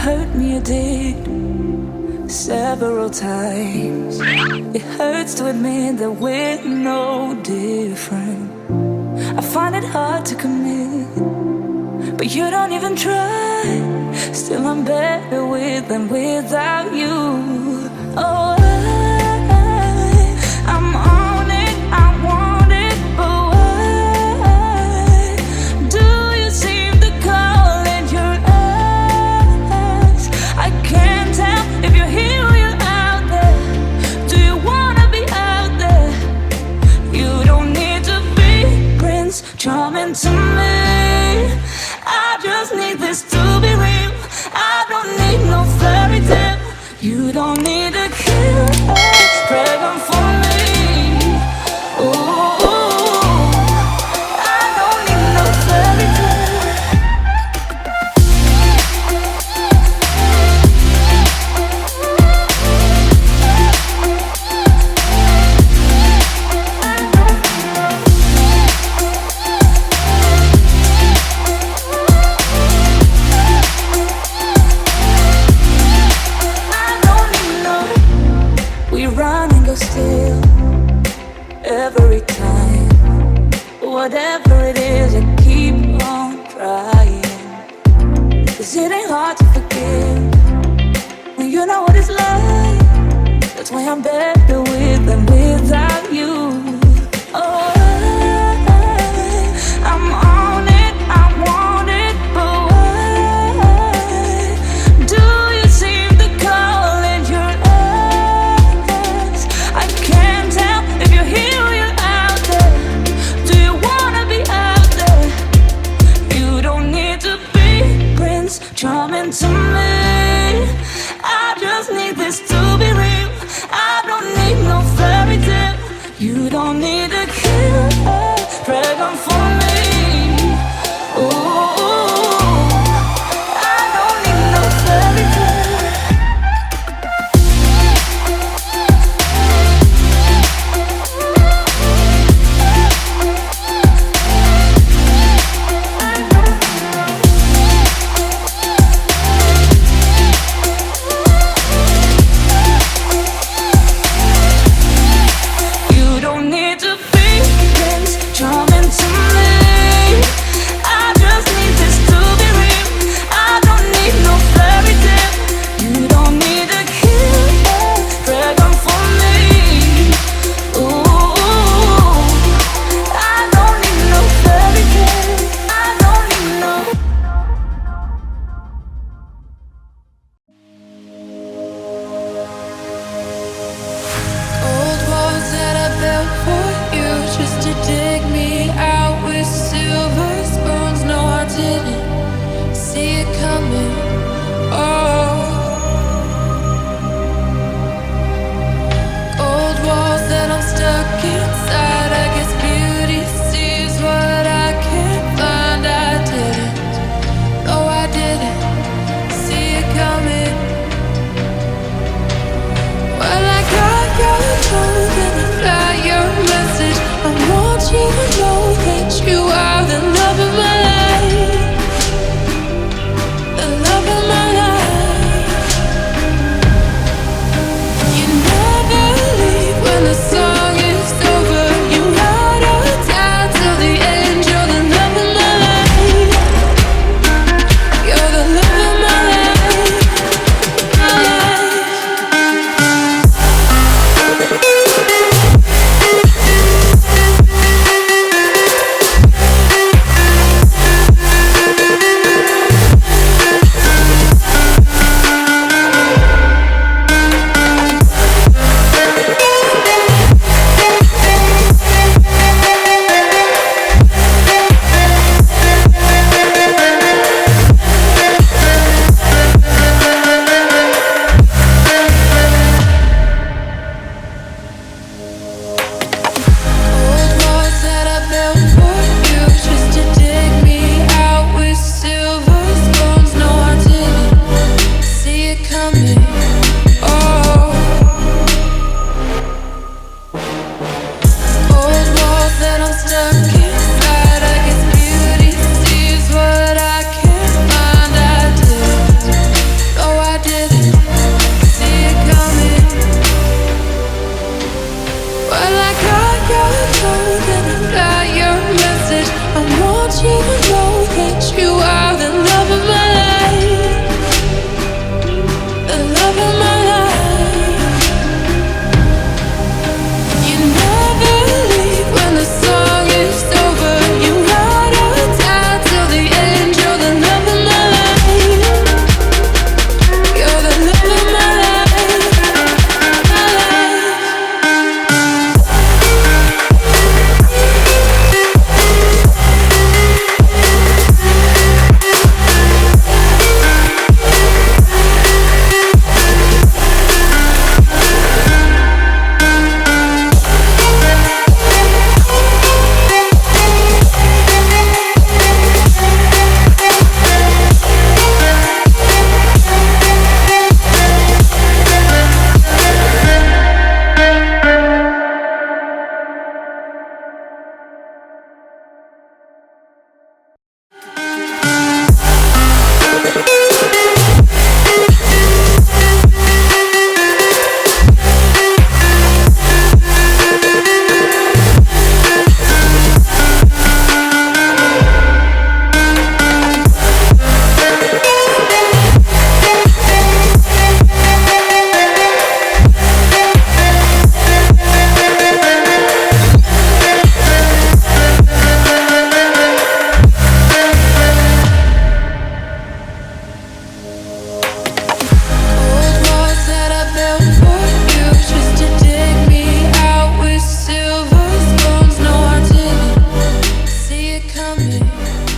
hurt me, you did several times. It hurts to admit that we're no different. I find it hard to commit, but you don't even try. Still I'm better with than without you. Oh, I'm on it, I want it, but why do you seem to call in your eyes? I can't tell if you're here or you're out there. Do you wanna be out there? You don't need to be Prince Charming to me. I just need this to be real. I don't need no fairy tale. You don't need a kill, pregnant for me. Ooh, I don't need no fairy tale. Still, every time, whatever it is, I keep on trying. 'Cause it ain't hard to forgive when you know what it's like. That's why I'm better with than without you. Oh, I'm on it, I want it, but why do you seem to call in your eyes? I can't tell if you're here or you're out there. Do you wanna be out there? You don't need to be Prince Charming to me. I just need this to be real. I don't need no fairy tale. You don't need a killer, pregnant for me. Ooh, I don't need no fairy tale. coming.